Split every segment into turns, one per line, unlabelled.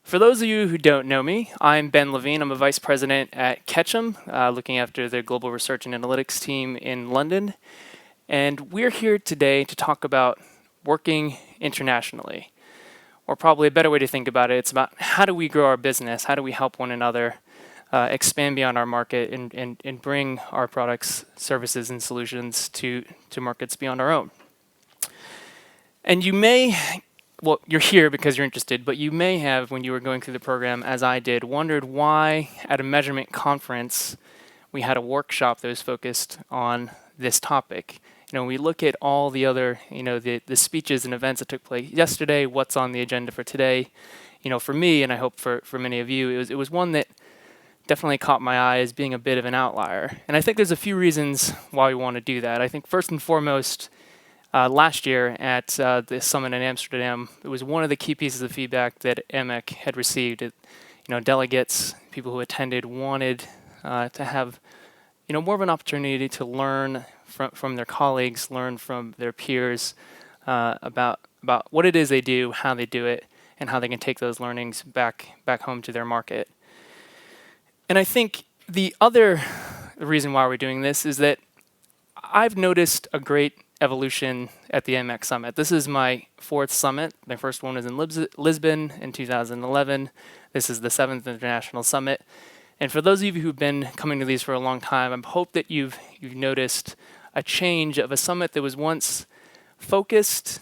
For those of you who don't know me, I'm Ben Levine. I'm a vice president at Ketchum, looking after the global research and analytics team in London. And we're here today to talk about working internationally. Or probably a better way to think about it, it's about how do we grow our business? How do we help one another expand beyond our market and bring our products, services, and solutions to markets beyond our own? And you may, well, you're here because you're interested, but you may have, when you were going through the program, as I did, wondered why at a measurement conference we had a workshop that was focused on this topic. You know, we look at all the other, the speeches and events that took place yesterday, what's on the agenda for today. You know, for me, and I hope for many of you, it was one that definitely caught my eye as being a bit of an outlier. And I think there's a few reasons why we want to do that. I think first and foremost, last year at the summit in Amsterdam, it was one of the key pieces of feedback that AMEC had received. Delegates, people who attended, wanted to have more of an opportunity to learn from their colleagues, learn from their peers about what it is they do, how they do it, and how they can take those learnings back home to their market. And I think the other reason why we're doing this is that I've noticed a great evolution at the AMEC Summit. This is my fourth summit. My first one was in Lisbon in 2011. This is the 7th International Summit. And for those of you who've been coming to these for a long time, I hope that you've noticed a change of a summit that was once focused,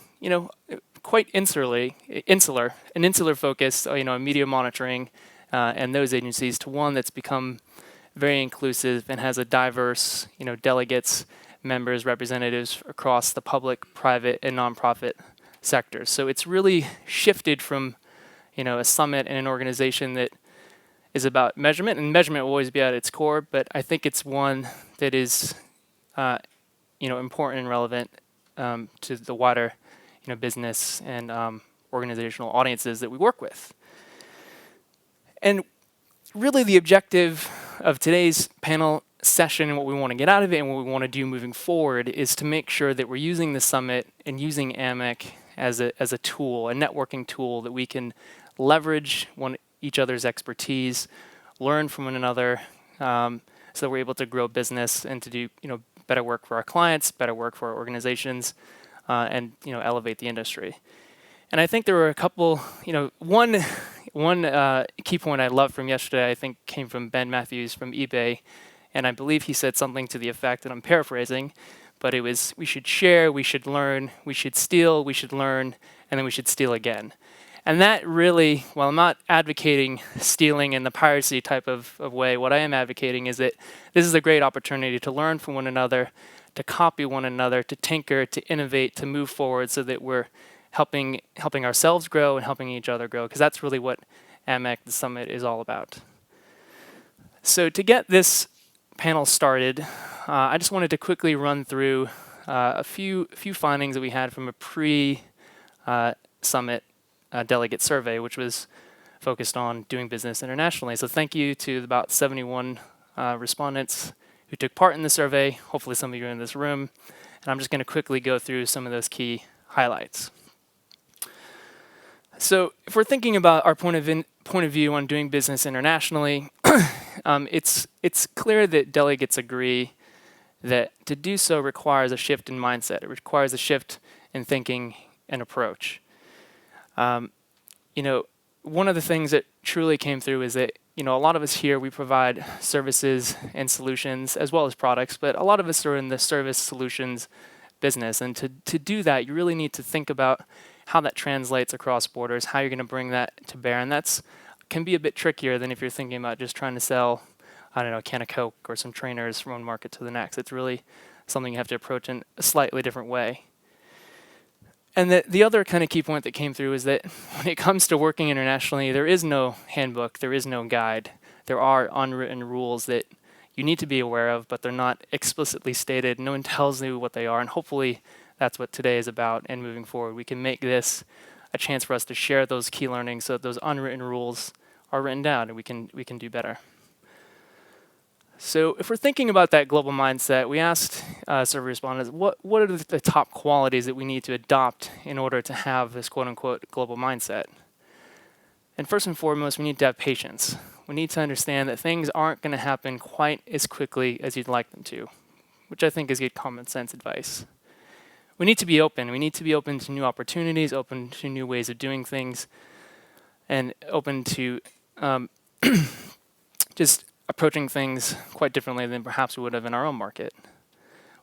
quite insular, an insular focus, on media monitoring and those agencies, to one that's become very inclusive and has a diverse, delegates, members, representatives across the public, private, and nonprofit sectors. So it's really shifted from, a summit and an organization that is about measurement, and measurement will always be at its core, but I think it's one that is, important and relevant to the wider, business and organizational audiences that we work with. And really the objective of today's panel session and what we want to get out of it and what we want to do moving forward is to make sure that we're using the summit and using AMEC as a tool, a networking tool that we can leverage each other's expertise, learn from one another, so that we're able to grow business and to do better work for our clients, better work for our organizations, and elevate the industry. And I think there were a couple, one key point I loved from yesterday, I think came from Ben Matthews from eBay. And I believe he said something to the effect, and I'm paraphrasing, but it was, we should share, we should learn, we should steal, we should learn, and then we should steal again. And that really, while I'm not advocating stealing in the piracy type of way, what I am advocating is that this is a great opportunity to learn from one another, to copy one another, to tinker, to innovate, to move forward so that we're helping ourselves grow and helping each other grow, because that's really what AMEC, the summit, is all about. So to get this panel started, I just wanted to quickly run through a few findings that we had from a pre-summit delegate survey, which was focused on doing business internationally. So thank you to about 71 respondents who took part in the survey. Hopefully some of you are in this room. And I'm just going to quickly go through some of those key highlights. So if we're thinking about our point of view on doing business internationally, it's clear that delegates agree that to do so requires a shift in mindset. It requires a shift in thinking and approach. One of the things that truly came through is that, a lot of us here, we provide services and solutions as well as products, but a lot of us are in the service solutions business. And to do that, you really need to think about how that translates across borders, how you're going to bring that to bear. And can be a bit trickier than if you're thinking about just trying to sell, a can of Coke or some trainers from one market to the next. It's really something you have to approach in a slightly different way. And the other kind of key point that came through is that when it comes to working internationally, there is no handbook, there is no guide. There are unwritten rules that you need to be aware of, but they're not explicitly stated. No one tells you what they are, and hopefully that's what today is about. And moving forward, we can make this a chance for us to share those key learnings so that those unwritten rules are written down and we can do better. So if we're thinking about that global mindset, we asked survey respondents, what are the top qualities that we need to adopt in order to have this quote-unquote global mindset? And first and foremost, we need to have patience. We need to understand that things aren't going to happen quite as quickly as you'd like them to, which I think is good common sense advice. We need to be open. We need to be open to new opportunities, open to new ways of doing things, and open to just approaching things quite differently than perhaps we would have in our own market.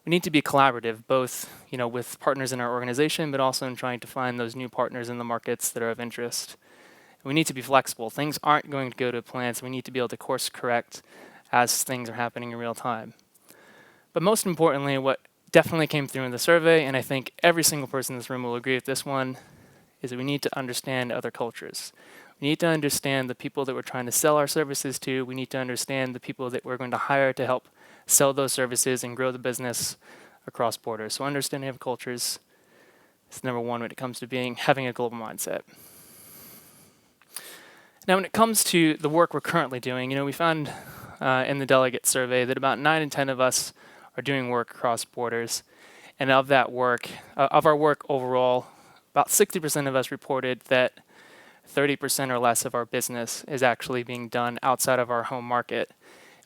We need to be collaborative, both with partners in our organization, but also in trying to find those new partners in the markets that are of interest. We need to be flexible. Things aren't going to go to plan, so we need to be able to course correct as things are happening in real time. But most importantly, what definitely came through in the survey, and I think every single person in this room will agree with this one, is that we need to understand other cultures. We need to understand the people that we're trying to sell our services to. We need to understand the people that we're going to hire to help sell those services and grow the business across borders. So understanding of cultures is number one when it comes to having a global mindset. Now, when it comes to the work we're currently doing, we found in the delegate survey that about 9 in 10 of us are doing work across borders. And of that work, of our work overall, about 60% of us reported that 30% or less of our business is actually being done outside of our home market.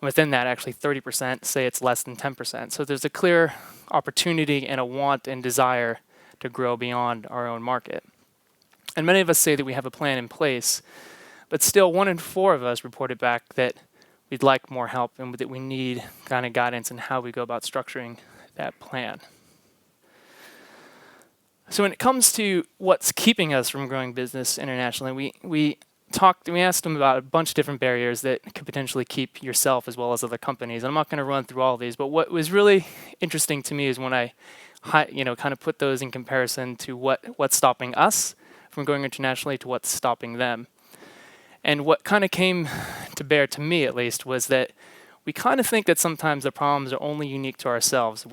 And within that, actually 30% say it's less than 10%. So there's a clear opportunity and a want and desire to grow beyond our own market. And many of us say that we have a plan in place, but still 1 in 4 of us reported back that we'd like more help and that we need kind of guidance in how we go about structuring that plan. So when it comes to what's keeping us from growing business internationally, we asked them about a bunch of different barriers that could potentially keep yourself as well as other companies. And I'm not going to run through all of these, but what was really interesting to me is when I kind of put those in comparison to what's stopping us from going internationally to what's stopping them. And what kind of came to bear, to me at least, was that we kind of think that sometimes the problems are only unique to ourselves.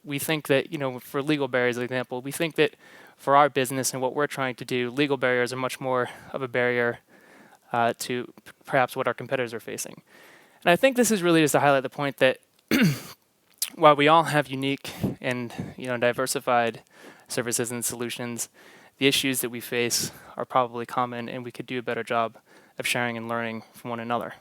We think that, for legal barriers, for example, we think that for our business and what we're trying to do, legal barriers are much more of a barrier to perhaps what our competitors are facing. And I think this is really just to highlight the point that while we all have unique and diversified services and solutions, the issues that we face are probably common, and we could do a better job of sharing and learning from one another.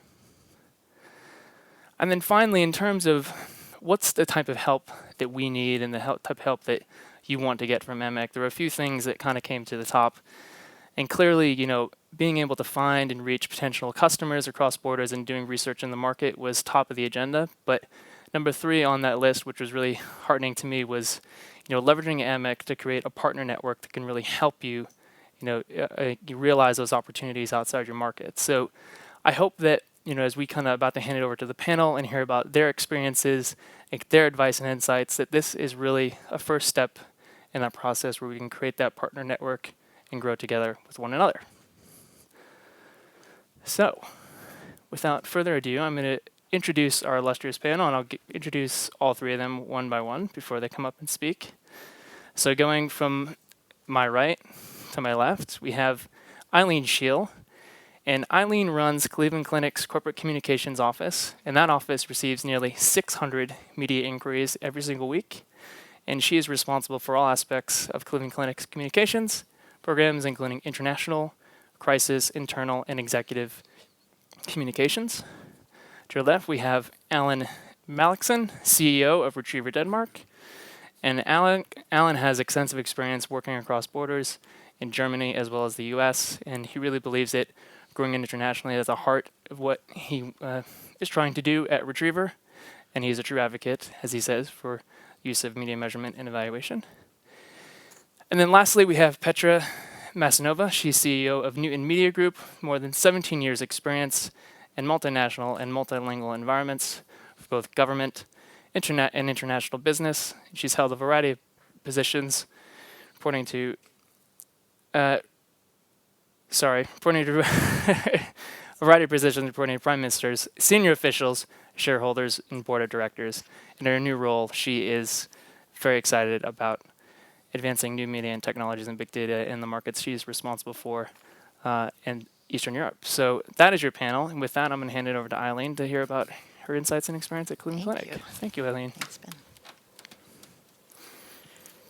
And then finally, in terms of what's the type of help that we need and the type of help that you want to get from AMEC, there were a few things that kind of came to the top. And clearly, being able to find and reach potential customers across borders and doing research in the market was top of the agenda. But number 3 on that list, which was really heartening to me, was leveraging AMEC to create a partner network that can really help you you realize those opportunities outside your market. So I hope that as we kind of about to hand it over to the panel and hear about their experiences, their advice and insights, that this is really a first step in that process where we can create that partner network and grow together with one another. So, without further ado, I'm going to introduce our illustrious panel, and I'll introduce all 3 of them one by one before they come up and speak. So going from my right to my left, we have Eileen Scheel. And Eileen runs Cleveland Clinic's corporate communications office, and that office receives nearly 600 media inquiries every single week. And she is responsible for all aspects of Cleveland Clinic's communications programs, including international, crisis, internal, and executive communications. To your left, we have Alan Malikson, CEO of Retriever Denmark. And Alan has extensive experience working across borders in Germany as well as the US, and he really believes that growing internationally is at the heart of what he is trying to do at Retriever, and he's a true advocate, as he says, for use of media measurement and evaluation. And then lastly, we have Petra Masanova. She's CEO of Newton Media Group, more than 17 years experience in multinational and multilingual environments for both government, internet, and international business. She's held a variety of positions, reporting to a variety of positions reporting to prime ministers, senior officials, shareholders, and board of directors. In her new role, she is very excited about advancing new media and technologies and big data in the markets she's responsible for in Eastern Europe. So that is your panel. And with that, I'm going to hand it over to Eileen to hear about her insights and experience at Cleveland Clinic. Thank you, Eileen.
Thanks, Ben.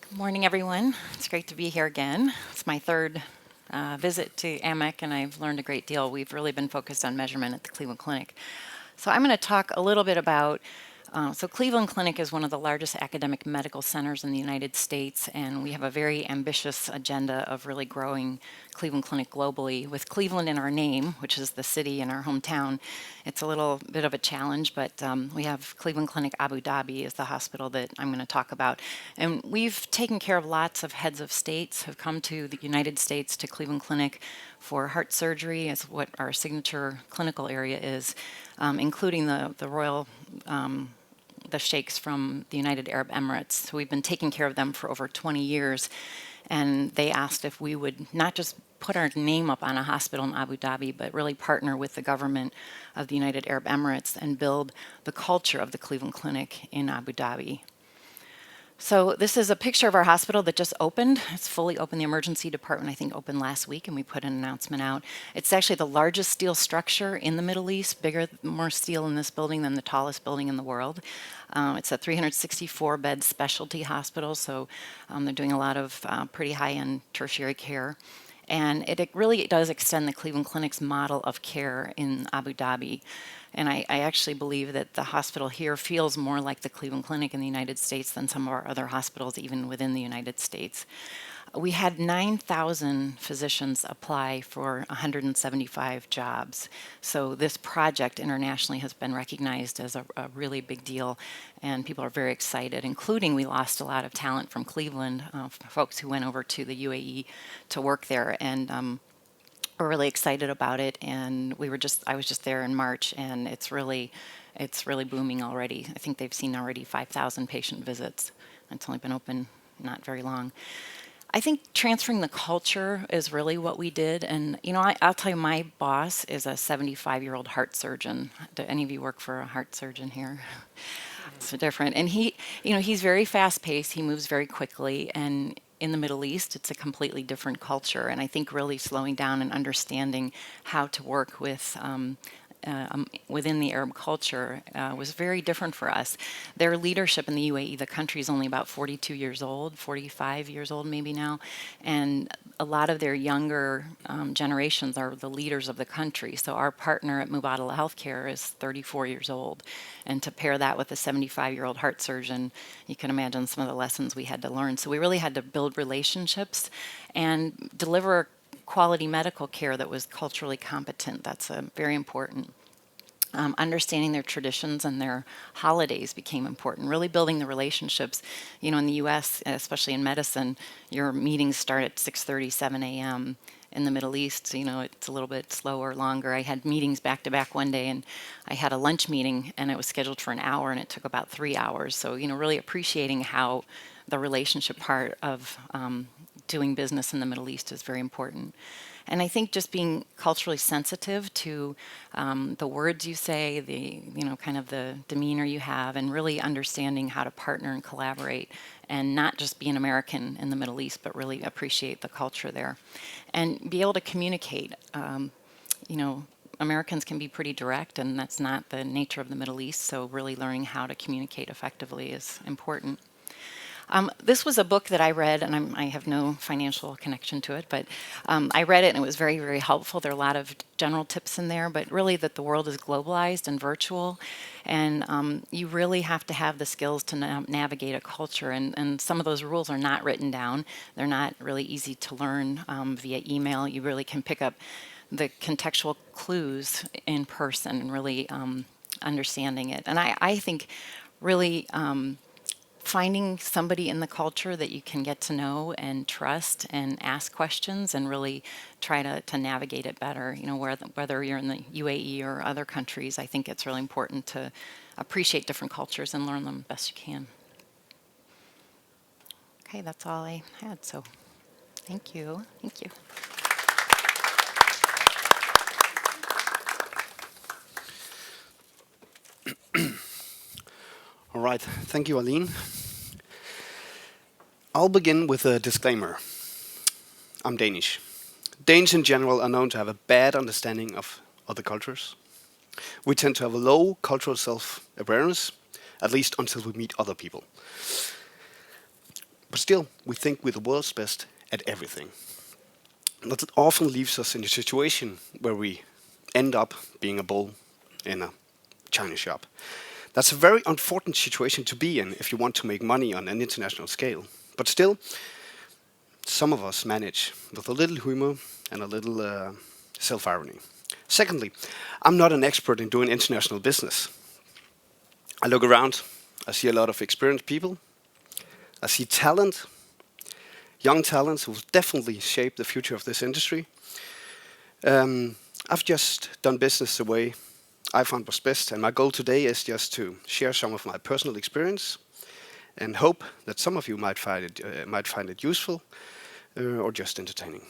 Good morning, everyone. It's great to be here again. It's my third visit to AMEC, and I've learned a great deal. We've really been focused on measurement at the Cleveland Clinic. So I'm going to talk a little bit about so Cleveland Clinic is one of the largest academic medical centers in the United States, and we have a very ambitious agenda of really growing Cleveland Clinic globally. With Cleveland in our name, which is the city in our hometown, it's a little bit of a challenge, but we have Cleveland Clinic Abu Dhabi is the hospital that I'm going to talk about. And we've taken care of lots of heads of states who have come to the United States to Cleveland Clinic for heart surgery, as what our signature clinical area is, including the royal the sheikhs from the United Arab Emirates. So we've been taking care of them for over 20 years. And they asked if we would not just put our name up on a hospital in Abu Dhabi, but really partner with the government of the United Arab Emirates and build the culture of the Cleveland Clinic in Abu Dhabi. So this is a picture of our hospital that just opened. It's fully open. The emergency department, I think, opened last week, and we put an announcement out. It's actually the largest steel structure in the Middle East, more steel in this building than the tallest building in the world. It's a 364-bed specialty hospital, so they're doing a lot of pretty high-end tertiary care. And it really does extend the Cleveland Clinic's model of care in Abu Dhabi. And I actually believe that the hospital here feels more like the Cleveland Clinic in the United States than some of our other hospitals, even within the United States. We had 9,000 physicians apply for 175 jobs. So this project internationally has been recognized as a really big deal, and people are very excited, including we lost a lot of talent from Cleveland, folks who went over to the UAE to work there, and we're really excited about it. And I was just there in March, and it's really booming already. I think they've seen already 5,000 patient visits. It's only been open not very long. I think transferring the culture is really what we did. And, I'll tell you, my boss is a 75-year-old heart surgeon. Do any of you work for a heart surgeon here? It's different. And he's very fast-paced. He moves very quickly. And in the Middle East, it's a completely different culture. And I think really slowing down and understanding how to work with within the Arab culture was very different for us. Their leadership in the UAE, the country is only about 42 years old, 45 years old maybe now, and a lot of their younger generations are the leaders of the country. So our partner at Mubadala Healthcare is 34 years old, and to pair that with a 75-year-old heart surgeon, you can imagine some of the lessons we had to learn. So we really had to build relationships and deliver quality medical care that was culturally competent. That's very important. Understanding their traditions and their holidays became important. Really building the relationships. In the U.S., especially in medicine, your meetings start at 6:30, 7 a.m. In the Middle East, it's a little bit slower, longer. I had meetings back to back one day, and I had a lunch meeting, and it was scheduled for an hour, and it took about 3 hours. So, really appreciating how the relationship part of doing business in the Middle East is very important. And I think just being culturally sensitive to the words you say, the kind of the demeanor you have, and really understanding how to partner and collaborate, and not just be an American in the Middle East, but really appreciate the culture there, and be able to communicate. Americans can be pretty direct, and that's not the nature of the Middle East. So really learning how to communicate effectively is important. This was a book that I read, and I have no financial connection to it, but I read it and it was very, very helpful. There are a lot of general tips in there, but really that the world is globalized and virtual, and you really have to have the skills to navigate a culture, and some of those rules are not written down. They're not really easy to learn via email. You really can pick up the contextual clues in person and really understanding it. And I think really finding somebody in the culture that you can get to know and trust and ask questions and really try to navigate it better. Whether you're in the UAE or other countries, I think it's really important to appreciate different cultures and learn them best you can. Okay, that's all I had. So thank you. Thank you.
All right, thank you, Aline. I'll begin with a disclaimer. I'm Danish. Danes in general are known to have a bad understanding of other cultures. We tend to have a low cultural self-awareness, at least until we meet other people. But still, we think we're the world's best at everything. that often leaves us in a situation where we end up being a bull in a China shop. That's a very unfortunate situation to be in if you want to make money on an international scale. But still, some of us manage with a little humor and a little self-irony. Secondly, I'm not an expert in doing international business. I look around, I see a lot of experienced people, I see talent, young talents who will definitely shape the future of this industry. I've just done business the way I found was best, and my goal today is just to share some of my personal experience and hope that some of you might find it useful or just entertaining.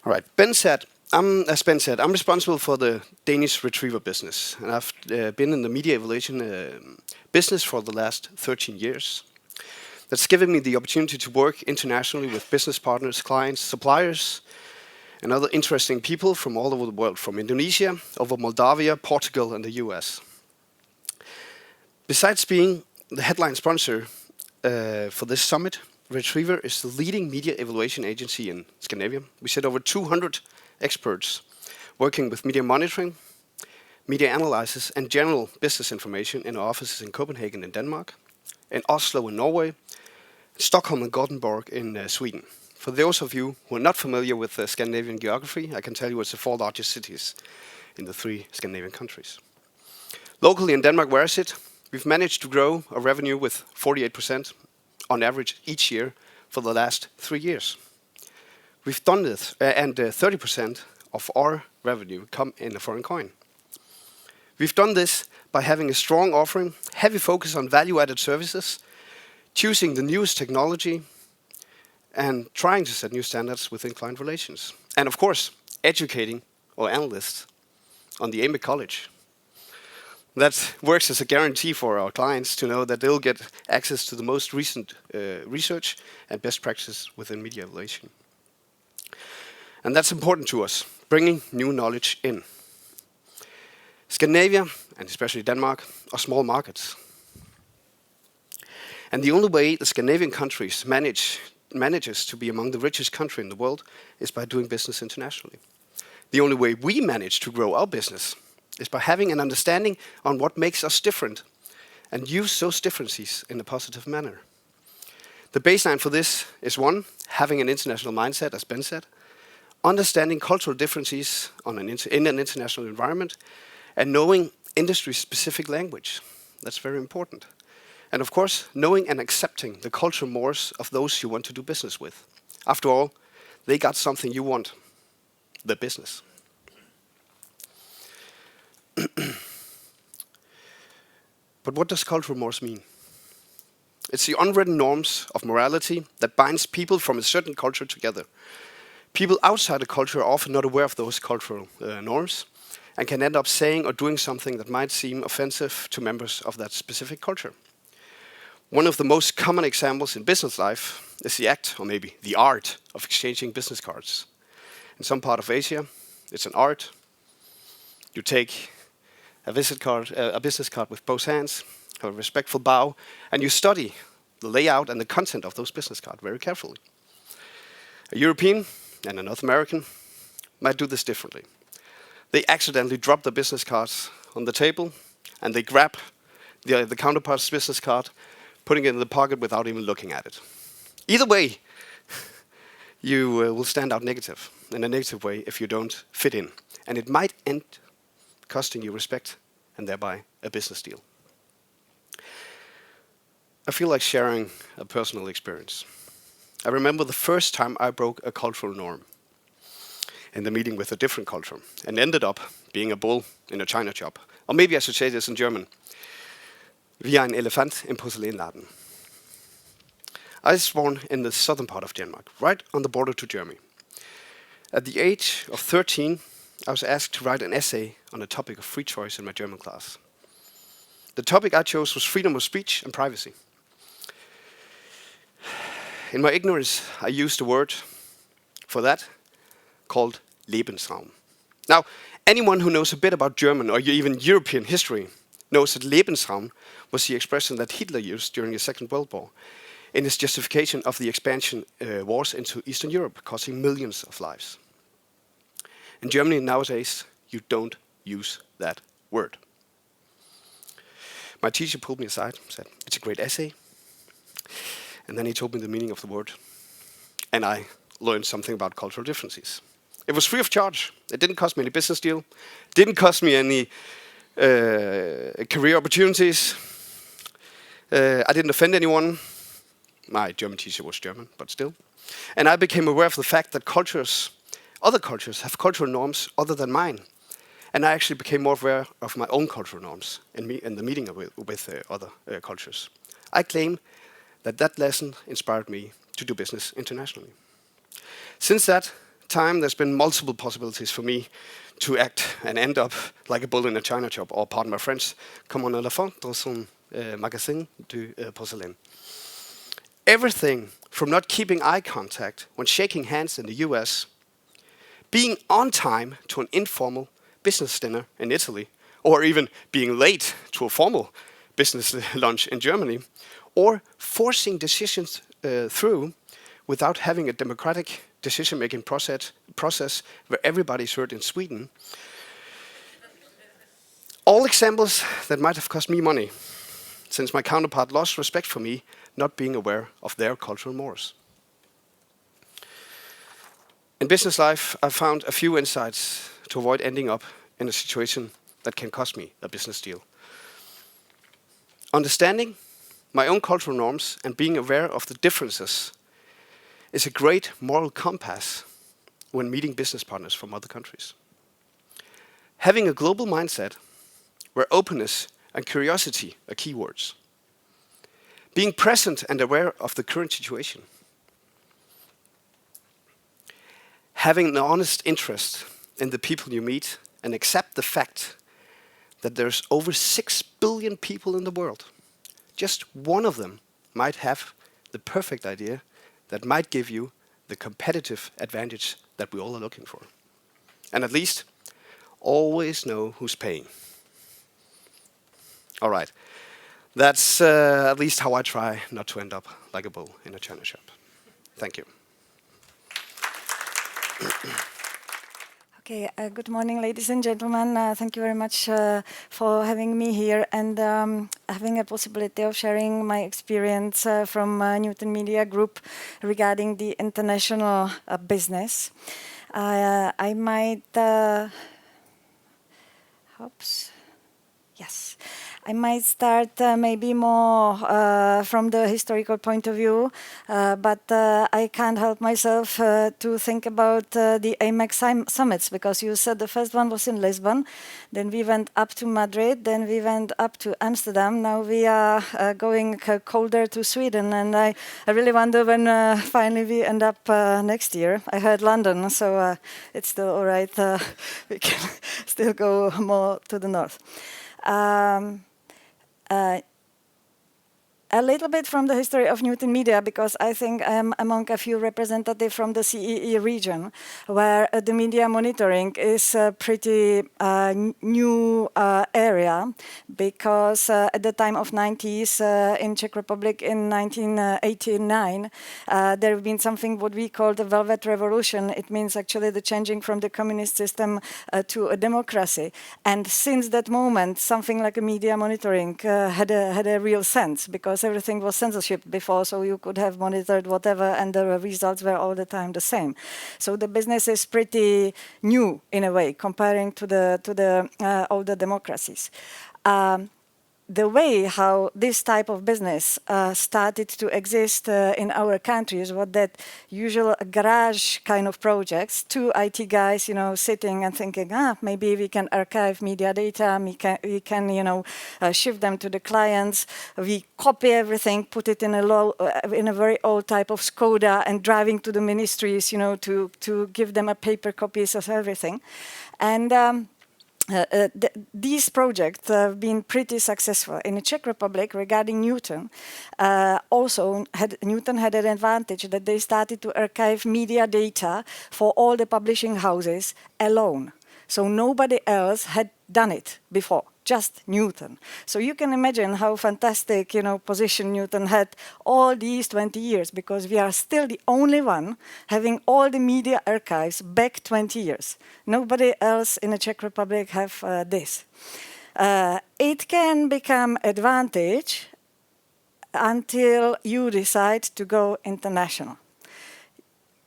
All right, as Ben said, I'm responsible for the Danish retriever business, and I've been in the media evaluation business for the last 13 years. That's given me the opportunity to work internationally with business partners, clients, suppliers, and other interesting people from all over the world, from Indonesia, over Moldavia, Portugal, and the US. Besides being the headline sponsor for this summit, Retriever is the leading media evaluation agency in Scandinavia. We sit over 200 experts working with media monitoring, media analysis, and general business information in our offices in Copenhagen in Denmark, in Oslo in Norway, Stockholm and Gothenburg in Sweden. For those of you who are not familiar with Scandinavian geography, I can tell you it's the 4 largest cities in the 3 Scandinavian countries. Locally in Denmark, where I sit, we've managed to grow our revenue with 48% on average each year for the last 3 years. We've done this, and 30% of our revenue come in a foreign coin. We've done this by having a strong offering, heavy focus on value-added services, choosing the newest technology, and trying to set new standards within client relations. And of course, educating our analysts on the AMEC college. That works as a guarantee for our clients to know that they'll get access to the most recent research and best practices within media evaluation. And that's important to us, bringing new knowledge in. Scandinavia, and especially Denmark, are small markets. And the only way the Scandinavian countries manages to be among the richest country in the world is by doing business internationally. The only way we manage to grow our business is by having an understanding on what makes us different and use those differences in a positive manner. The baseline for this is 1, having an international mindset, as Ben said, understanding cultural differences in an international environment, and knowing industry-specific language. That's very important. And of course, knowing and accepting the cultural mores of those you want to do business with. After all, they got something you want, the business. But what does cultural mores mean? It's the unwritten norms of morality that binds people from a certain culture together. People outside a culture are often not aware of those cultural norms and can end up saying or doing something that might seem offensive to members of that specific culture. One of the most common examples in business life is the act, or maybe the art, of exchanging business cards. In some part of Asia, it's an art. You take a business card with both hands, have a respectful bow, and you study the layout and the content of those business cards very carefully. A European and a North American might do this differently. They accidentally drop the business cards on the table, and they grab the counterpart's business card, putting it in the pocket without even looking at it. Either way, you will stand out in a negative way if you don't fit in. And it might end costing you respect and thereby a business deal. I feel like sharing a personal experience. I remember the first time I broke a cultural norm in the meeting with a different culture and ended up being a bull in a China shop. Or maybe I should say this in German. Vi er en elefant im Porzellanladen. I was born in the southern part of Denmark, right on the border to Germany. At the age of 13, I was asked to write an essay on a topic of free choice in my German class. The topic I chose was freedom of speech and privacy. In my ignorance, I used a word for that called Lebensraum. Now, anyone who knows a bit about German or even European history knows that Lebensraum was the expression that Hitler used during the Second World War. in its justification of the expansion wars into Eastern Europe, causing millions of lives. In Germany nowadays, you don't use that word. My teacher pulled me aside and said, "It's a great essay." And then he told me the meaning of the word. And I learned something about cultural differences. It was free of charge. It didn't cost me any business deal. Didn't cost me any career opportunities. I didn't offend anyone. My German teacher was German, but still. And I became aware of the fact that other cultures have cultural norms other than mine. And I actually became more aware of my own cultural norms in the meeting with other cultures. I claim that lesson inspired me to do business internationally. Since that time, there's been multiple possibilities for me to act and end up like a bull in a china shop, or pardon my French, comme un éléphant dans son magasin de porcelaine. Everything from not keeping eye contact when shaking hands in the US, being on time to an informal business dinner in Italy, or even being late to a formal business lunch in Germany, or forcing decisions through without having a democratic decision-making process where everybody's heard in Sweden. All examples that might have cost me money, since my counterpart lost respect for me, not being aware of their cultural mores. In business life, I found a few insights to avoid ending up in a situation that can cost me a business deal. Understanding my own cultural norms and being aware of the differences is a great moral compass when meeting business partners from other countries. Having a global mindset where openness and curiosity are keywords. Being present and aware of the current situation. Having an honest interest in the people you meet and accept the fact that there's over 6 billion people in the world. Just one of them might have the perfect idea that might give you the competitive advantage that we all are looking for. And at least, always know who's paying. All right. That's at least how I try not to end up like a bull in a china shop. Thank you.
Okay, good morning, ladies and gentlemen. Thank you very much for having me here and having a possibility of sharing my experience from Newton Media Group regarding the international business. I might... Yes. I might start maybe more from the historical point of view, but I can't help myself to think about the AMEC summits, because you said the first one was in Lisbon, then we went up to Madrid, then we went up to Amsterdam, now we are going colder to Sweden, and I really wonder when finally we end up next year. I heard London, so it's still all right, we can still go more to the north. A little bit from the history of Newton Media, because I think I'm among a few representatives from the CEE region, where the media monitoring is a pretty new area, because at the time of 90s in Czech Republic in 1989, there have been something what we call the Velvet Revolution. It means actually the changing from the communist system to a democracy. And since that moment, something like a media monitoring had a real sense, because everything was censorship before, so you could have monitored whatever, and the results were all the time the same. So the business is pretty new in a way, comparing to the older democracies. The way how this type of business started to exist in our countries was that usual garage kind of projects, two IT guys, sitting and thinking, maybe we can archive media data, we can shift them to the clients, we copy everything, put it in a very old type of Skoda, and driving to the ministries, to give them a paper copies of everything. And these projects have been pretty successful. In the Czech Republic, regarding Newton, Newton had an advantage that they started to archive media data for all the publishing houses alone. So nobody else had done it before. just Newton. So you can imagine how fantastic, position Newton had all these 20 years, because we are still the only one having all the media archives back 20 years. Nobody else in the Czech Republic have this. It can become advantage until you decide to go international.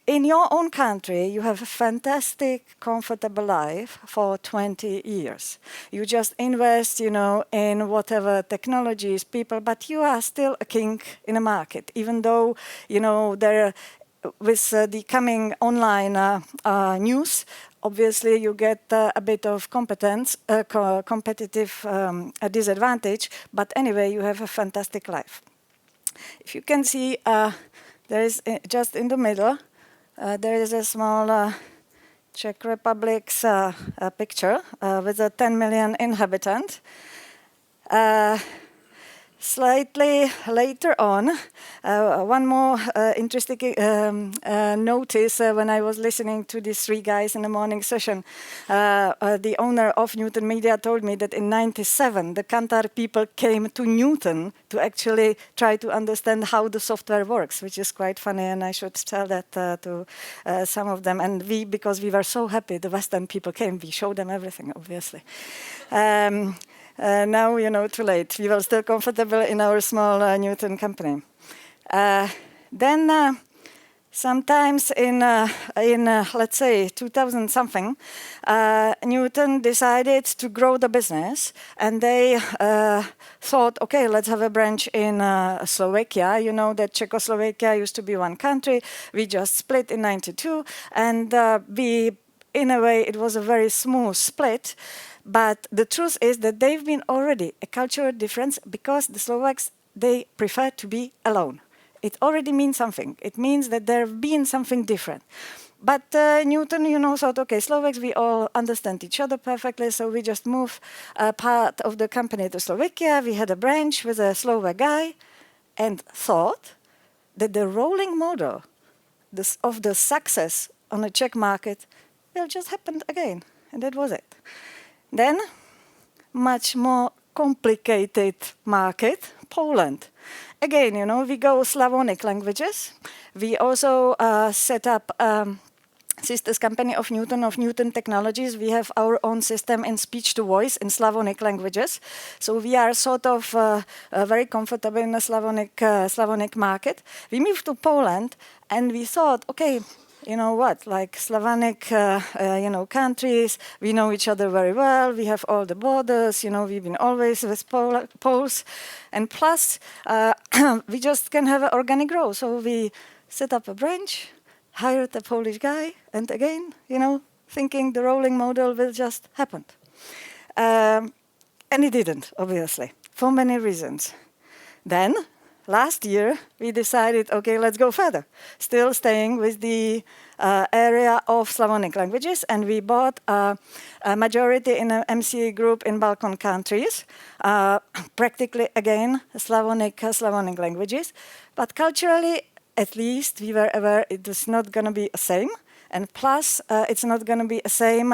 In your own country, you have a fantastic, comfortable life for 20 years. You just invest, in whatever technologies, people, but you are still a king in a market, even though, there, with the coming online news, obviously you get a bit of competitive disadvantage, but anyway, you have a fantastic life. If you can see, there is just in the middle, there is a small Czech Republic's picture with a 10 million inhabitant. Slightly later on, one more interesting notice when I was listening to these three guys in the morning session. The owner of Newton Media told me that in '97, the Kantar people came to Newton to actually try to understand how the software works, which is quite funny, and I should tell that to some of them. And because we were so happy, the Western people came, we showed them everything, obviously. Now, too late. We were still comfortable in our small Newton company. Then, sometimes in let's say, 2000 something, Newton decided to grow the business, and they thought, okay, let's have a branch in Slovakia. You know that Czechoslovakia used to be one country. We just split in '92, and in a way, it was a very smooth split. But the truth is that they've been already a cultural difference, because the Slovaks, they prefer to be alone. It already means something. It means that there have been something different. But Newton, thought, okay, Slovaks, we all understand each other perfectly, so we just moved part of the company to Slovakia. We had a branch with a Slovak guy, and thought that the rolling model of the success on the Czech market will just happen again. And that was it. Then, much more complicated market, Poland. Again, we go Slavonic languages. We also set up sister's company of Newton Technologies. We have our own system in speech-to-voice in Slavonic languages. So we are sort of very comfortable in the Slavonic market. We moved to Poland, and we thought, okay, you know what, like Slavonic, countries, we know each other very well, we have all the borders, we've been always with Poles, and plus, we just can have an organic growth. So we set up a branch, hired a Polish guy, and again, thinking the rolling model will just happen. And it didn't, obviously, for many reasons. Then, last year, we decided, okay, let's go further. Still staying with the area of Slavonic languages, and we bought a majority in an MCA group in Balkan countries, practically, again, Slavonic languages. But culturally, at least, we were aware it was not going to be the same. And plus, it's not going to be the same,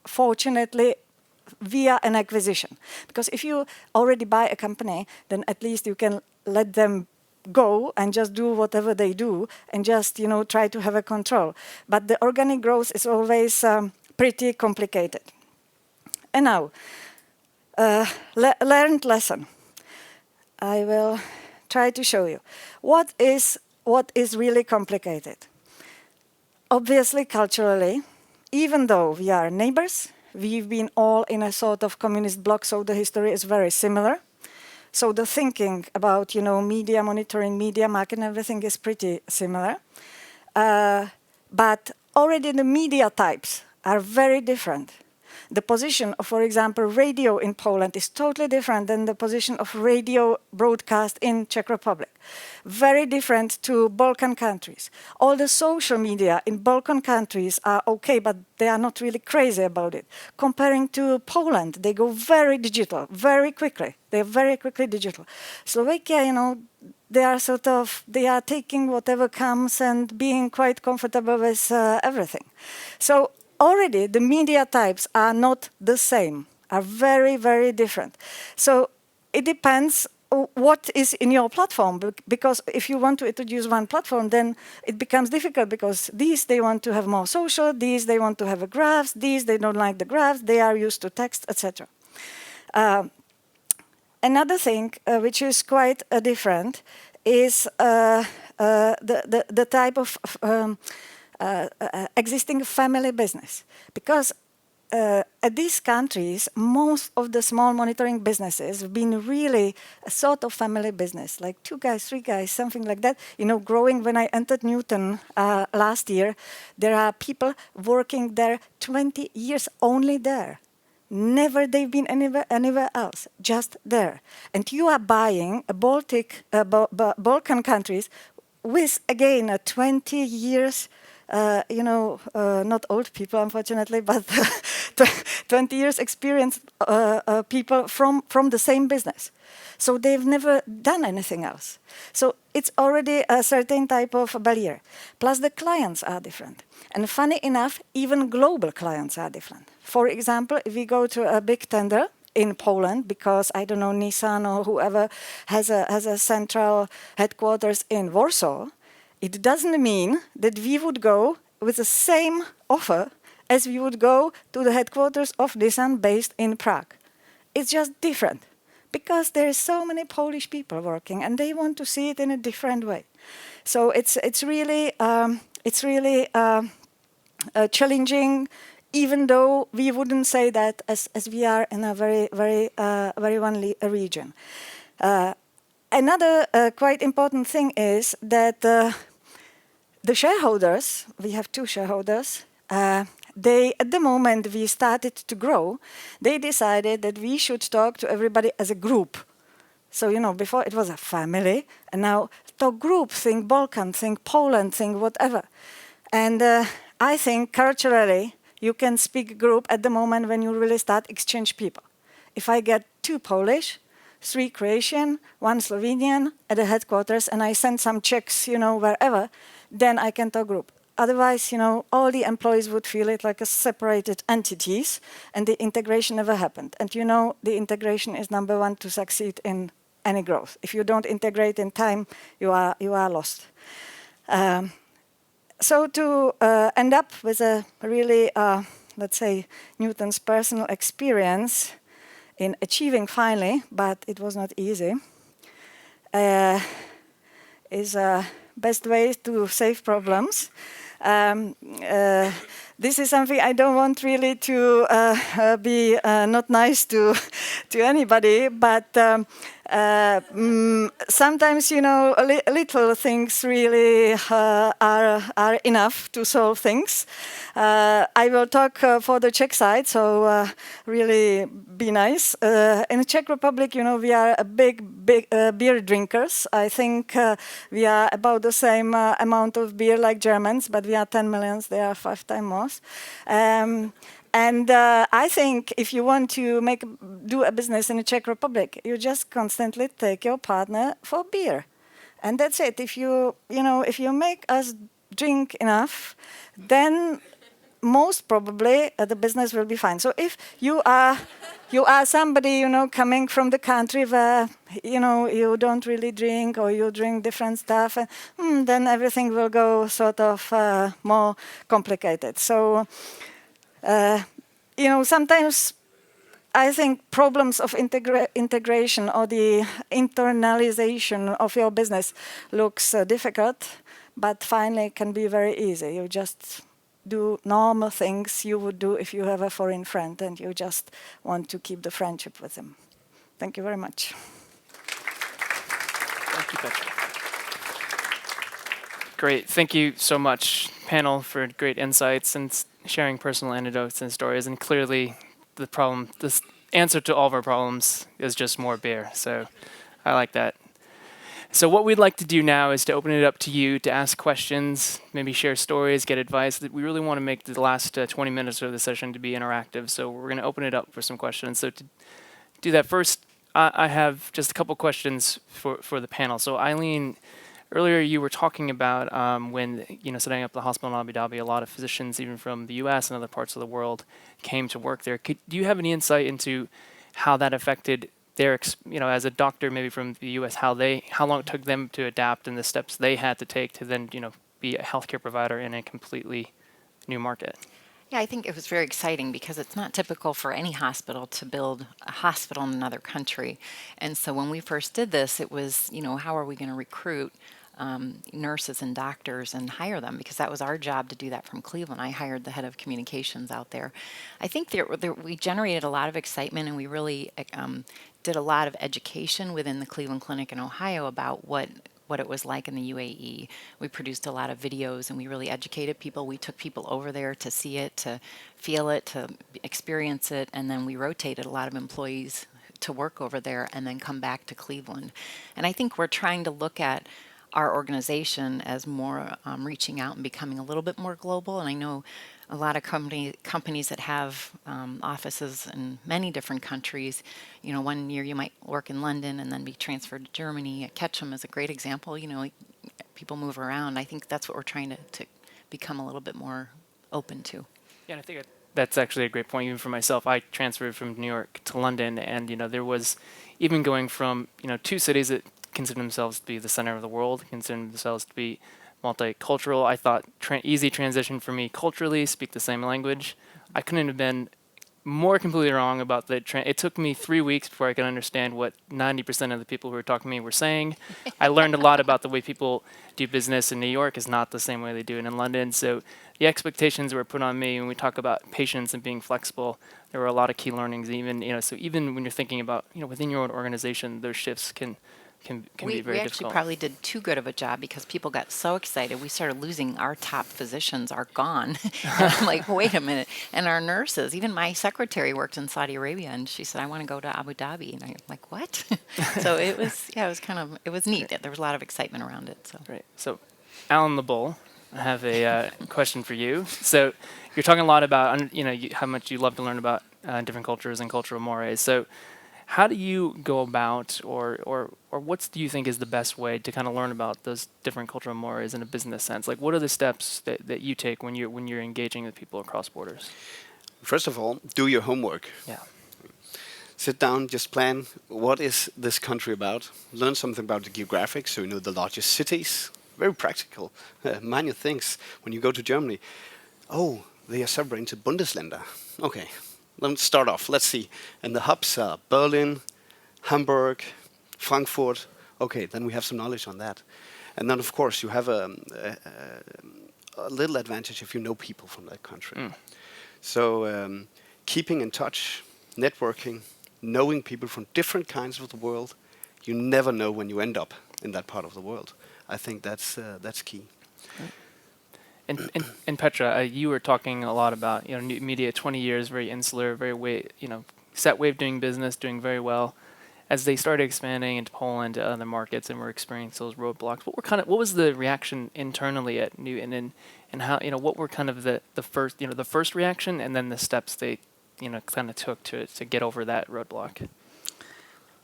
fortunately, via an acquisition. Because if you already buy a company, then at least you can let them go and just do whatever they do and just, try to have a control. But the organic growth is always pretty complicated. And now, learned lesson. I will try to show you. What is really complicated? Obviously, culturally, even though we are neighbors, we've been all in a sort of communist bloc, so the history is very similar. So the thinking about, media monitoring, media market, and everything is pretty similar. But already the media types are very different. The position of, for example, radio in Poland is totally different than the position of radio broadcast in Czech Republic. Very different to Balkan countries. All the social media in Balkan countries are okay, but they are not really crazy about it. Comparing to Poland, they go very digital, very quickly. They are very quickly digital. Slovakia, they are taking whatever comes and being quite comfortable with everything. So already the media types are not the same. are very, very different. So it depends what is in your platform, because if you want to introduce one platform, then it becomes difficult, because these they want to have more social, these they want to have a graphs, these they don't like the graphs, they are used to text, etc. Another thing which is quite different is the type of existing family business, because at these countries, most of the small monitoring businesses have been really a sort of family business, like 2 guys, 3 guys, something like that. You know, growing. When I entered Newton last year, there are people working there 20 years only there. Never they've been anywhere else, just there. And you are buying a Balkan countries with, again, a 20 years not old people, unfortunately, but 20 years experienced people from the same business. So they've never done anything else. So it's already a certain type of barrier. Plus the clients are different. And funny enough, even global clients are different. For example, if we go to a big tender in Poland, because, I don't know, Nissan or whoever has a central headquarters in Warsaw, it doesn't mean that we would go with the same offer as we would go to the headquarters of Nissan based in Prague. It's just different, because there is so many Polish people working, and they want to see it in a different way. So it's really challenging, even though we wouldn't say that as we are in a very one region. Another quite important thing is that the shareholders, we have 2 shareholders, they, at the moment we started to grow, they decided that we should talk to everybody as a group. So, you know, before it was a family, and now talk group, think Balkan, think Poland, think whatever. And I think culturally, you can speak group at the moment when you really start exchange people. If I get 2 Polish, 3 Croatian, 1 Slovenian at the headquarters, and I send some checks, you know, wherever, then I can talk group. Otherwise, you know, all the employees would feel it like a separated entities, and the integration never happened. And you know, the integration is number 1 to succeed in any growth. If you don't integrate in time, you are lost. So to end up with a really, let's say, Newton's personal experience in achieving finally, but it was not easy, is best way to save problems. This is something I don't want really to be not nice to anybody, but sometimes, you know, little things really are enough to solve things. I will talk for the Czech side, so really be nice. In the Czech Republic, you know, we are a big beer drinkers. I think we are about the same amount of beer like Germans, but we are 10 million, they are 5 times more. And I think if you want to do a business in the Czech Republic, you just constantly take your partner for beer, and that's it. If you make us drink enough, then most probably the business will be fine. So if you are somebody, you know, coming from the country where, you know, you don't really drink, or you drink different stuff, then everything will go sort of more complicated. So, you know, sometimes I think problems of integration or the internalization of your business looks difficult, but finally can be very easy. You just do normal things you would do if you have a foreign friend and you just want to keep the friendship with him. Thank you very much.
Thank you, Petra. Great. Thank you so much, panel, for great insights and sharing personal anecdotes and stories. And clearly, the answer to all of our problems is just more beer. So I like that. So what we'd like to do now is to open it up to you to ask questions, maybe share stories, get advice. We really want to make the last 20 minutes of the session to be interactive. So we're going to open it up for some questions. So to do that first, I have just a couple questions for the panel. So Eileen, Earlier, you were talking about when setting up the hospital in Abu Dhabi, a lot of physicians, even from the U.S. and other parts of the world, came to work there. Do you have any insight into how that affected their, as a doctor, maybe from the U.S., how long it took them to adapt and the steps they had to take to then, be a healthcare provider in a completely new market?
Yeah, I think it was very exciting because it's not typical for any hospital to build a hospital in another country. And so when we first did this, it was, how are we going to recruit nurses and doctors and hire them? Because that was our job to do that from Cleveland. I hired the head of communications out there. I think we generated a lot of excitement, and we really did a lot of education within the Cleveland Clinic in Ohio about what it was like in the UAE. We produced a lot of videos and we really educated people. We took people over there to see it, to feel it, to experience it, and then we rotated a lot of employees to work over there and then come back to Cleveland. And I think we're trying to look at our organization as more reaching out and becoming a little bit more global. And I know a lot of companies that have offices in many different countries. One year you might work in London and then be transferred to Germany. Ketchum is a great example. People move around. I think that's what we're trying to become a little bit more open to.
Yeah, and I think that's actually a great point. Even for myself, I transferred from New York to London, and there was even going from two cities that consider themselves to be the center of the world, consider themselves to be multicultural. I thought easy transition for me culturally, speak the same language. I couldn't have been more completely wrong about the it took me 3 weeks before I could understand what 90% of the people who were talking to me were saying. I learned a lot about the way people do business in New York is not the same way they do it in London. So the expectations were put on me when we talk about patience and being flexible. There were a lot of key learnings. Even so even when you're thinking about within your own organization, those shifts can be very difficult.
We actually probably did too good of a job because people got so excited. We started losing our top physicians are gone. And I'm like, wait a minute. And our nurses, even my secretary worked in Saudi Arabia, and she said, I want to go to Abu Dhabi. And I'm like, what? So it was neat. There was a lot of excitement around it. So.
Right. So, Alan the Bull, I have a question for you. So you're talking a lot about, how much you love to learn about different cultures and cultural mores. So how do you go about, or what do you think is the best way to kind of learn about those different cultural mores in a business sense? Like, what are the steps that you take when you're engaging with people across borders?
First of all, do your homework.
Yeah.
Sit down, just plan what is this country about. Learn something about the geographics, so you know the largest cities. Very practical, minor things. When you go to Germany, oh, they are separated into Bundesländer. Okay. Let's start off. Let's see. And the hubs are Berlin, Hamburg, Frankfurt. Okay, then we have some knowledge on that. And then, of course, you have a little advantage if you know people from that country. So keeping in touch, networking, knowing people from different kinds of the world, you never know when you end up in that part of the world. I think that's key.
And Petra, you were talking a lot about new media, 20 years, very insular, very set way of doing business, doing very well. As they started expanding into Poland, to other markets, and were experiencing those roadblocks, what was the reaction internally at Newton, and how what were kind of the first reaction, and then the steps they kind of took to get over that roadblock?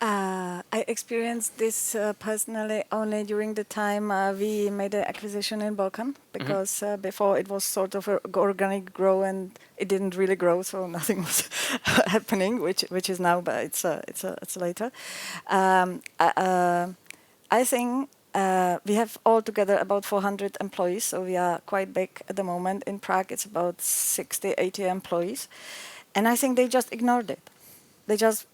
I experienced this personally only during the time we made an acquisition in Balkan, because before it was sort of an organic grow and it didn't really grow, so nothing was happening, which is now, but it's later. I think we have altogether about 400 employees, so we are quite big at the moment. In Prague, it's about 60, 80 employees, and I think they just ignored it.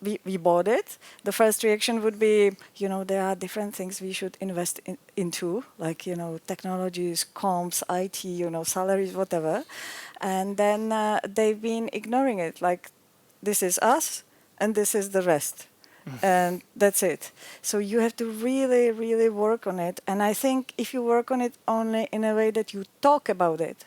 We bought it. The first reaction would be, there are different things we should invest into, like, technologies, comms, IT, salaries, whatever. And then they've been ignoring it, like, this is us and this is the rest. And that's it. So you have to really, really work on it. And I think if you work on it only in a way that you talk about it,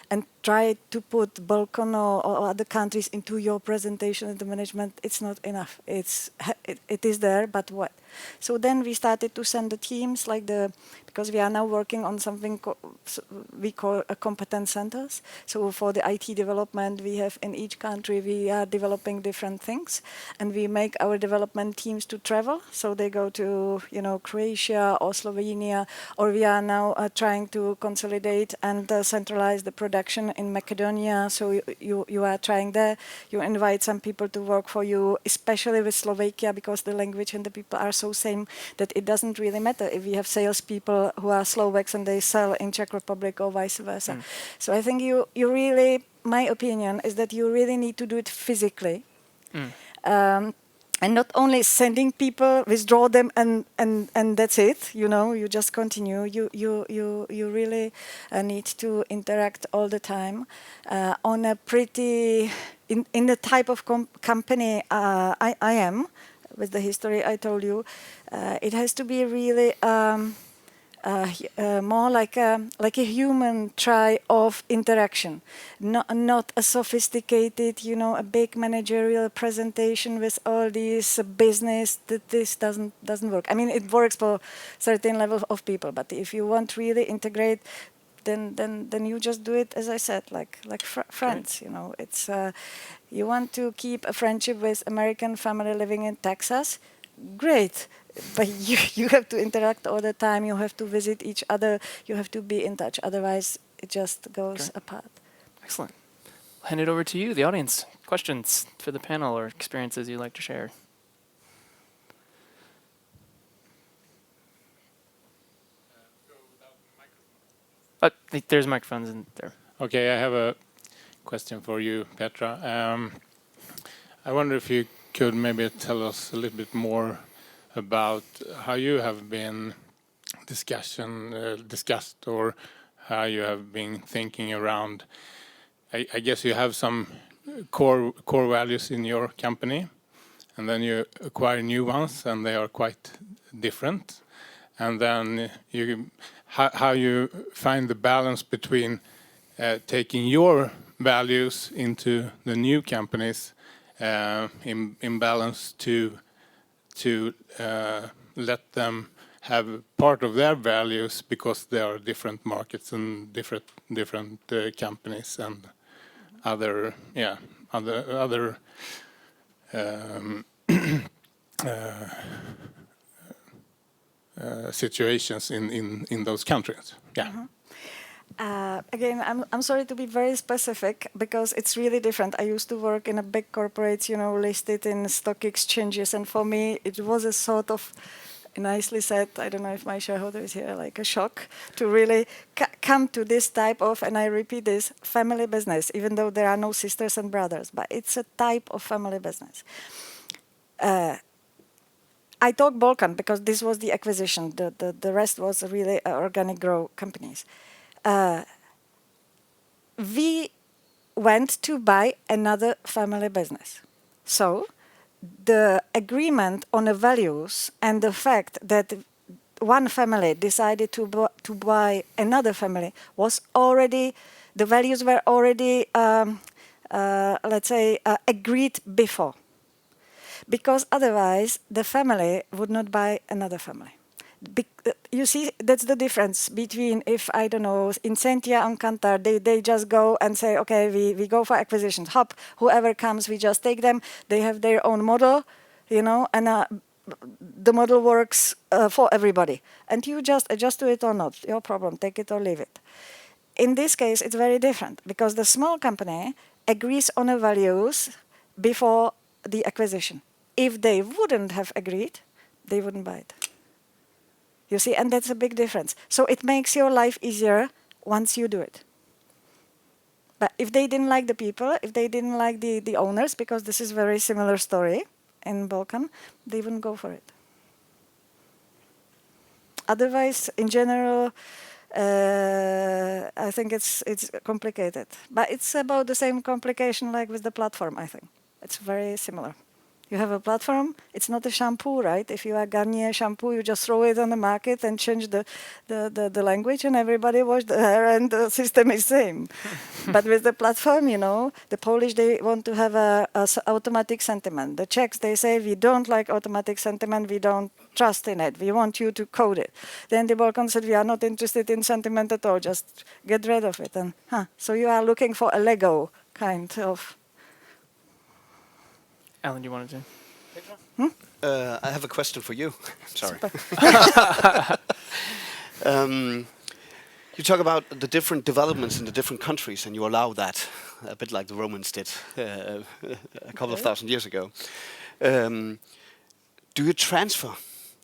and try to put Balkan or other countries into your presentation and the management, it's not enough. It is there, but what? So then we started to send the teams, because because we are now working on something we call competence centers. So for the IT development, we have in each country, we are developing different things, and we make our development teams to travel. So they go to, Croatia or Slovenia, or we are now trying to consolidate and centralize the production in Macedonia. So you are trying there. You invite some people to work for you, especially with Slovakia, because the language and the people are so same that it doesn't really matter if we have salespeople who are Slovaks and they sell in Czech Republic or vice versa. So I think you really, my opinion is that you really need to do it physically. And not only sending people, withdraw them, and that's it. You just continue. You really need to interact all the time on a pretty in the type of company I am, with the history I told you. It has to be really more like a human try of interaction, not a sophisticated, a big managerial presentation with all these business. That this doesn't work. I mean, it works for certain level of people, but if you want to really integrate, then you just do it, as I said, like friends. It's you want to keep a friendship with American family living in Texas, great. But you have to interact all the time. You have to visit each other. You have to be in touch. Otherwise, it just goes apart.
Excellent. I'll hand it over to you, the audience. Questions for the panel or experiences you'd like to share? There's microphones in there.
Okay, I have a question for you, Petra. I wonder if you could maybe tell us a little bit more about how you have been discussed, or how you have been thinking around. I guess you have some core values in your company, and then you acquire new ones, and they are quite different. And then how you find the balance between taking your values into the new companies in balance to let them have part of their values, because there are different markets and different companies and other situations in those countries. Yeah.
Again, I'm sorry to be very specific, because it's really different. I used to work in a big corporate, listed in stock exchanges, and for me it was a sort of, nicely said, I don't know if my shareholder is here, like a shock to really come to this type of, and I repeat this, family business, even though there are no sisters and brothers, but it's a type of family business. I talk Balkan because this was the acquisition. The rest was really organic grow companies. We went to buy another family business. So the agreement on the values and the fact that one family decided to buy another family was already, the values were already, let's say, agreed before. Because otherwise, the family would not buy another family. You see, that's the difference between, if, I don't know, in Sentia and Kantar, they just go and say, okay, we go for acquisitions. Hop, whoever comes, we just take them. They have their own model, and the model works for everybody. And you just adjust to it or not, your problem, take it or leave it. In this case, it's very different, because the small company agrees on the values before the acquisition. If they wouldn't have agreed, they wouldn't buy it. You see, and that's a big difference. So it makes your life easier once you do it. But if they didn't like the people, if they didn't like the owners, because this is a very similar story in Balkan, they wouldn't go for it. Otherwise, in general, I think it's complicated. But it's about the same complication like with the platform, I think. It's very similar. You have a platform. It's not a shampoo, right? If you are Garnier shampoo, you just throw it on the market and change the language, and everybody wash the hair, and the system is same. But with the platform, you know, the Polish, they want to have a automatic sentiment. The Czechs, they say, we don't like automatic sentiment. We don't trust in it. We want you to code it. Then the Balkans said, we are not interested in sentiment at all. Just get rid of it. And so you are looking for a Lego kind of.
Alan, you wanted to?
I have a question for you. Sorry. You talk about the different developments in the different countries, and you allow that, a bit like the Romans did a couple of thousand years ago. Do you transfer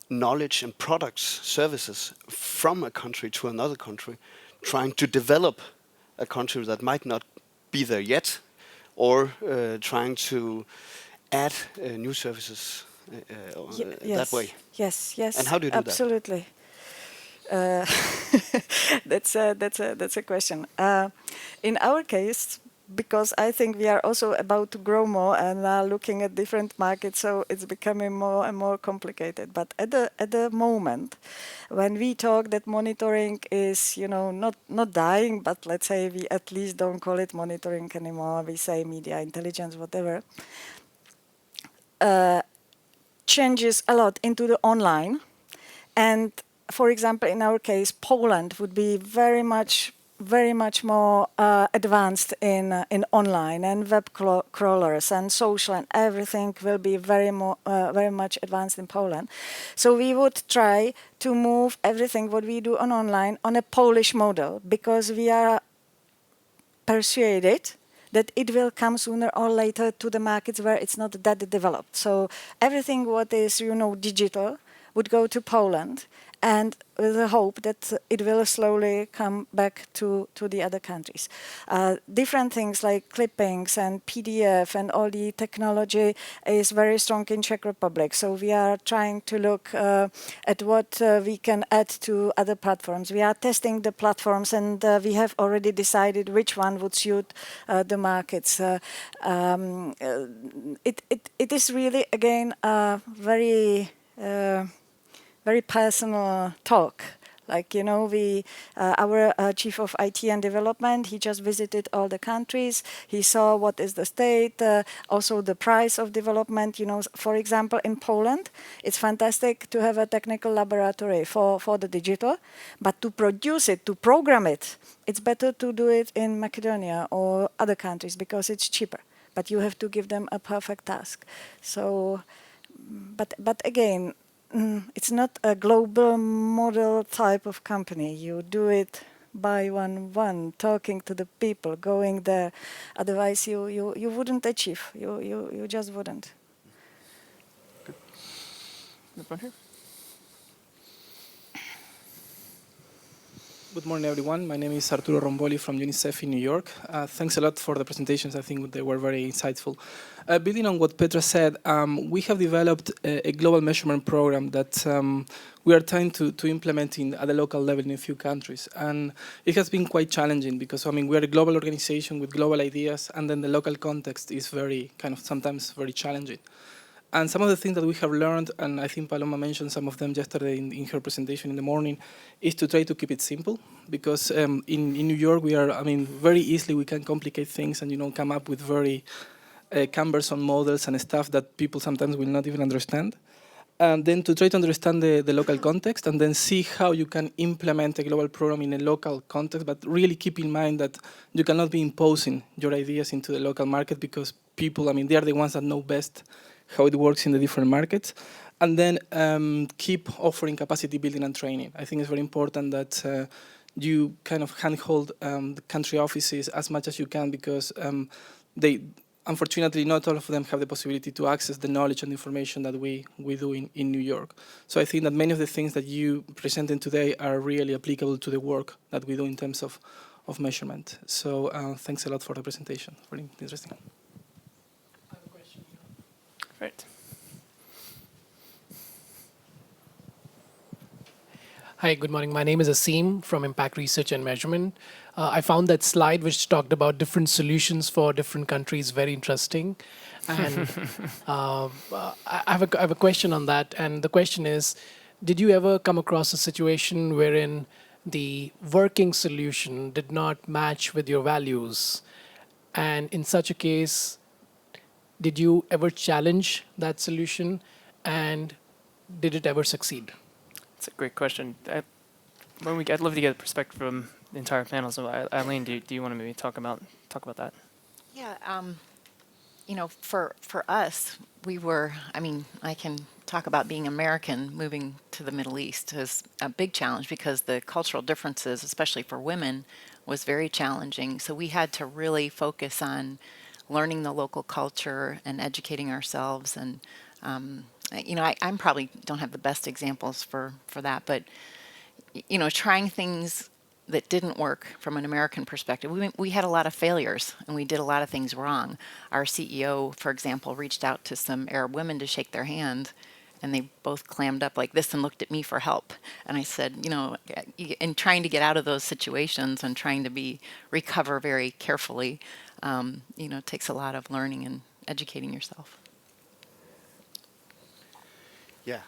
knowledge and products, services from a country to another country, trying to develop a country that might not be there yet, or trying to add new services that way?
Yes.
And how do you do
absolutely. That's a question. In our case, because I think we are also about to grow more and are looking at different markets, so it's becoming more and more complicated. But at the moment, when we talk that monitoring is, you know, not dying, but let's say we at least don't call it monitoring anymore. We say media intelligence, whatever. Changes a lot into the online, and for example, in our case, Poland would be very much more advanced in online and web crawlers and social, and everything will be very much advanced in Poland. So we would try to move everything what we do on online on a Polish model, because we are persuaded that it will come sooner or later to the markets where it's not that developed. So everything what is, you know, digital would go to Poland, and with the hope that it will slowly come back to the other countries. Different things like clippings and PDF and all the technology is very strong in Czech Republic. So we are trying to look at what we can add to other platforms. We are testing the platforms, and we have already decided which one would suit the markets. It is really, again, very personal talk. Like, you know, our chief of IT and development, he just visited all the countries. He saw what is the state, also the price of development. You know, for example, in Poland, it's fantastic to have a technical laboratory for the digital, but to produce it, to program it, it's better to do it in Macedonia or other countries because it's cheaper. But you have to give them a perfect task. So, but again, it's not a global model type of company. You do it by one, talking to the people, going there. Otherwise, you wouldn't achieve. You just wouldn't.
Here.
Good morning, everyone. My name is Arturo Romboli from UNICEF in New York. Thanks a lot for the presentations. I think they were very insightful. Building on what Petra said, we have developed a global measurement program that we are trying to implement at the local level in a few countries. And it has been quite challenging because, I mean, we are a global organization with global ideas, and then the local context is very, sometimes very challenging. And some of the things that we have learned, and I think Paloma mentioned some of them yesterday in her presentation in the morning, is to try to keep it simple. Because in New York, very easily we can complicate things and, come up with very cumbersome models and stuff that people sometimes will not even understand. And then to try to understand the local context and then see how you can implement a global program in a local context, but really keep in mind that you cannot be imposing your ideas into the local market because people, they are the ones that know best how it works in the different markets, and then keep offering capacity building and training. I think it's very important that you kind of handhold the country offices as much as you can because unfortunately, not all of them have the possibility to access the knowledge and information that we do in New York. So I think that many of the things that you presented today are really applicable to the work that we do in terms of measurement. So thanks a lot for the presentation. Really interesting.
Right.
Hi, good morning. My name is Asim from Impact Research and Measurement. I found that slide which talked about different solutions for different countries very interesting. And I have a question on that. And the question is, did you ever come across a situation wherein the working solution did not match with your values? And in such a case, did you ever challenge that solution? And did it ever succeed?
It's a great question. I'd love to get a perspective from the entire panel. So, Eileen, do you want to maybe talk about that?
Yeah, you know, for us, we were, I mean, I can talk about being American, moving to the Middle East is a big challenge because the cultural differences, especially for women, was very challenging. So we had to really focus on learning the local culture and educating ourselves. And, you know, I'm probably don't have the best examples for that, but, you know, trying things that didn't work from an American perspective. We had a lot of failures and we did a lot of things wrong. Our CEO, for example, reached out to some Arab women to shake their hand, and they both clammed up like this and looked at me for help. And I said, you know, in trying to get out of those situations and trying to recover very carefully, you know, it takes a lot of learning and educating yourself.
Yeah.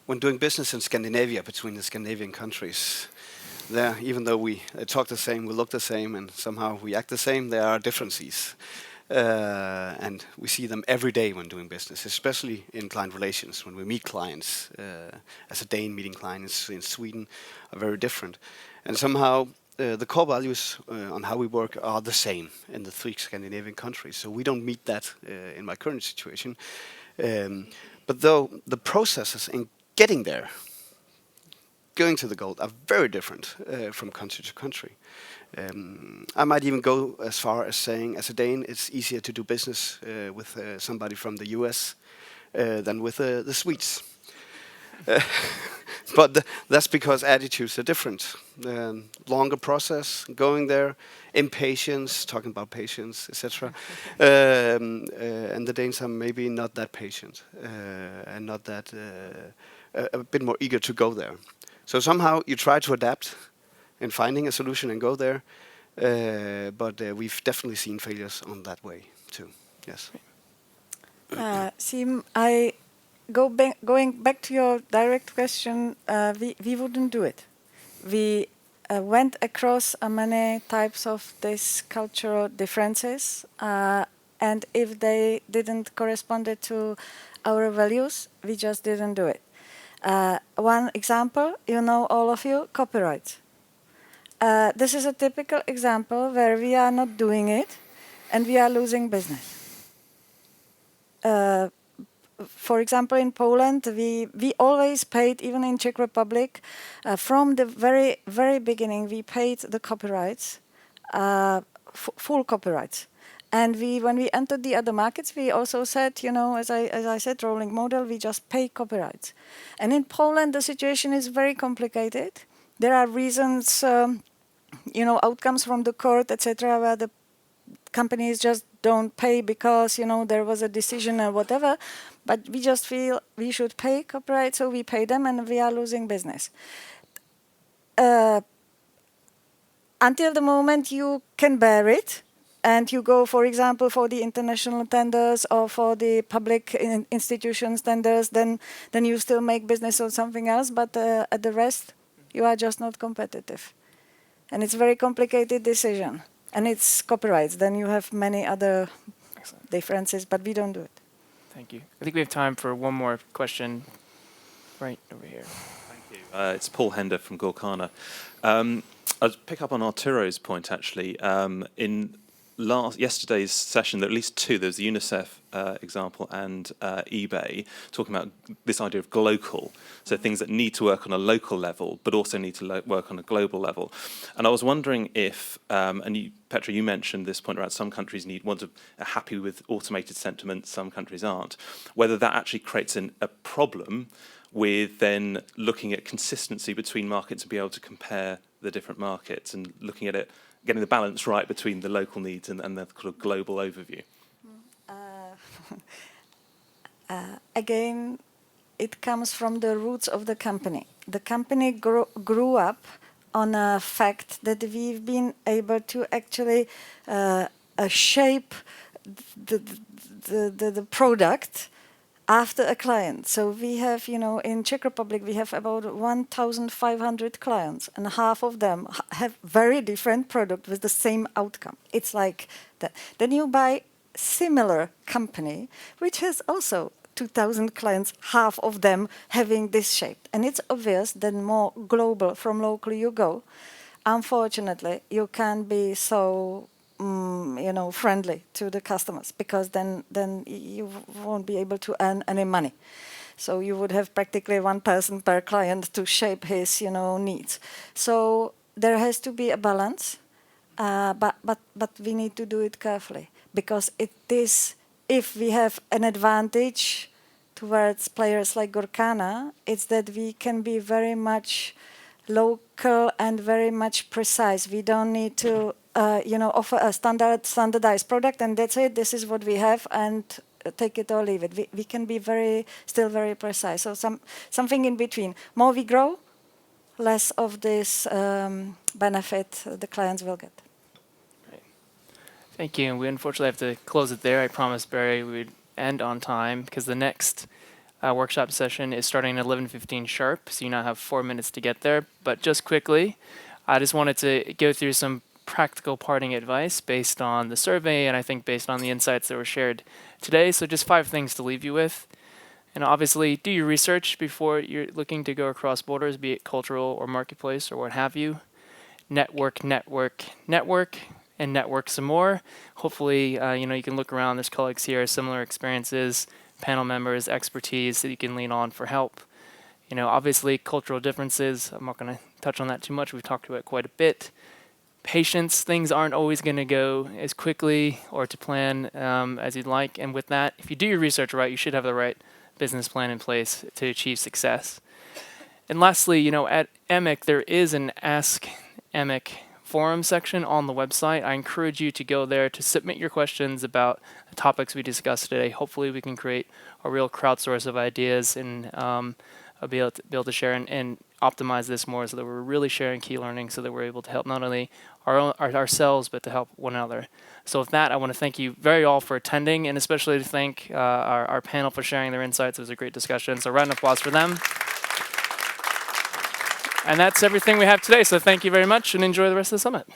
When doing business in Scandinavia, between the Scandinavian countries, there, even though we talk the same, we look the same, and somehow we act the same, there are differences. And we see them every day when doing business, especially in client relations. When we meet clients, as a Dane meeting clients in Sweden, are very different. And somehow the core values on how we work are the same in the 3 Scandinavian countries. So we don't meet that in my current situation. But though the processes in getting there, going to the goal, are very different from country to country. I might even go as far as saying, as a Dane, it's easier to do business with somebody from the US than with the Swedes. But that's because attitudes are different. Longer process, going there, impatience, talking about patience, etc. And the Danes are maybe not that patient and not that a bit more eager to go there. So somehow you try to adapt in finding a solution and go there, but we've definitely seen failures on that way too. Yes.
Sim, going back to your direct question, we wouldn't do it. We went across many types of these cultural differences, and if they didn't correspond to our values, we just didn't do it. One example, you know, all of you, copyright. This is a typical example where we are not doing it and we are losing business. For example, in Poland, we always paid, even in Czech Republic, from the very, very beginning, we paid the copyrights, full copyrights. And when we entered the other markets, we also said, you know, as I said, rolling model, we just pay copyrights. And in Poland, the situation is very complicated. There are reasons, you know, outcomes from the court, etc., where the companies just don't pay because, you know, there was a decision or whatever. But we just feel we should pay copyright, so we pay them, and we are losing business. Until the moment you can bear it, and you go, for example, for the international tenders or for the public institutions tenders, then you still make business on something else, but at the rest, you are just not competitive. And it's a very complicated decision. And it's copyrights. Then you have many other differences, but we don't do it.
Thank you. I think we have time for one more question right over here.
Thank you. It's Paul Hender from Gorkana. I'll pick up on Arturo's point, actually. In yesterday's session, there were at least 2. There was the UNICEF example and eBay, talking about this idea of glocal, so things that need to work on a local level, but also need to work on a global level. And I was wondering if, and Petra, you mentioned this point about some countries are happy with automated sentiment, some countries aren't, whether that actually creates a problem with then looking at consistency between markets and be able to compare the different markets and looking at it, getting the balance right between the local needs and the kind of global overview.
Again, it comes from the roots of the company. The company grew up on a fact that we've been able to actually shape the product after a client. So we have, in Czech Republic, we have about 1,500 clients, and half of them have very different product with the same outcome. It's like that. Then you buy similar company, which has also 2,000 clients, half of them having this shape. And it's obvious that more global from local you go, unfortunately, you can't be so friendly to the customers, because then you won't be able to earn any money. So you would have practically one person per client to shape his needs. So there has to be a balance, but we need to do it carefully, because it is, if we have an advantage towards players like Gorkana, it's that we can be very much local and very much precise. We don't need to offer a standardized product and that's it. This is what we have, and take it or leave it. We can be still very precise. So something in between. More we grow, less of this benefit the clients will get.
Right. Thank you. And we unfortunately have to close it there. I promised Barry we'd end on time, because the next workshop session is starting at 11:15 sharp, so you now have 4 minutes to get there. But just quickly, I just wanted to go through some practical parting advice based on the survey, and I think based on the insights that were shared today. So just 5 things to leave you with. And obviously, do your research before you're looking to go across borders, be it cultural or marketplace or what have you. Network, network, network, and network some more. Hopefully, you can look around. There's colleagues here, similar experiences, panel members, expertise that you can lean on for help. Obviously, cultural differences. I'm not going to touch on that too much. We've talked about it quite a bit. Patience. Things aren't always going to go as quickly or to plan as you'd like. And with that, if you do your research right, you should have the right business plan in place to achieve success. And lastly, at AMEC, there is an Ask AMEC forum section on the website. I encourage you to go there to submit your questions about the topics we discussed today. Hopefully we can create a real crowdsource of ideas and be able to share and optimize this more, so that we're really sharing key learning, so that we're able to help not only ourselves, but to help one another. So with that, I want to thank you very all for attending, and especially to thank our panel for sharing their insights. It was a great discussion, so round of applause for them. And that's everything we have today, so thank you very much, and enjoy the rest of the summit.